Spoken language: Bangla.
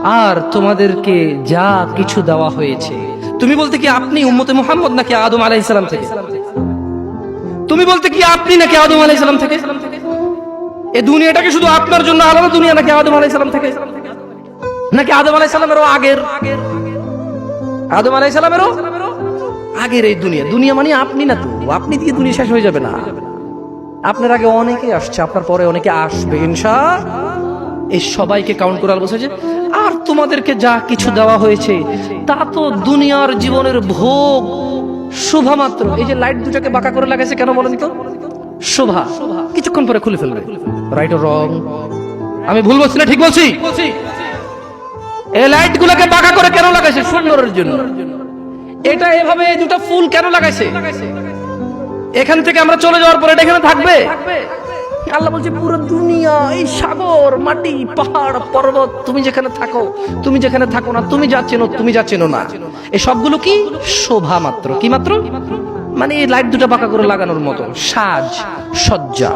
আর তোমাদেরকে যা কিছু দেওয়া হয়েছে। তুমি বলতে কি আপনি উম্মতে মুহাম্মদ নাকি আদম আলাইহিস সালাম থেকে? তুমি বলতে কি আপনি নাকি আদম আলাইহিস সালাম থেকে? এই দুনিয়াটাকে শুধু আপনার জন্য আলাদা দুনিয়া নাকি আদম আলাইহিস সালাম থেকে? নাকি আদম আলাইহিস সালামেরও আগের? আদম আলাইহিস সালামেরও আগের এই দুনিয়া। দুনিয়া মানে আপনি না তো, আপনি দিয়ে দুনিয়া শেষ হয়ে যাবে না। আপনার আগে অনেকে আসছে, আপনার পরে অনেকে আসবে ইনশাআল্লাহ। এই সবাইকে কাউন্ট করে বলছে যে আর তোমাদেরকে যা কিছু দেওয়া হয়েছে তা তো দুনিয়ার জীবনের ভোগ শোভা মাত্র। এই যে লাইট দুটাকে বাঁকা করে লাগাইছে কেন বলেন তো? শোভা, কিছুক্ষণ পরে খুলে ফেলবে। রাইট ও রং? আমি ভুল বলছি না ঠিক বলছি? এই লাইট গুলোকে বাঁকা করে কেন লাগাইছে? সুন্দরের জন্য। এটা এভাবে এই দুটো ফুল কেন লাগাইছে? এখান থেকে আমরা চলে যাওয়ার পরে এটা এখানে থাকবে। আল্লাহ বলছে পুরো দুনিয়া, এই সাগর, মাটি, পাহাড়, পর্বত, তুমি যেখানে থাকো, তুমি যেখানে থাকো না, তুমি যা চেনো, তুমি যা চেনো না, এই সবগুলো কি শোভা মাত্র। কি মাত্র? মানে এই লাইট দুটো বাঁকা করে লাগানোর মতো সাজ সজ্জা।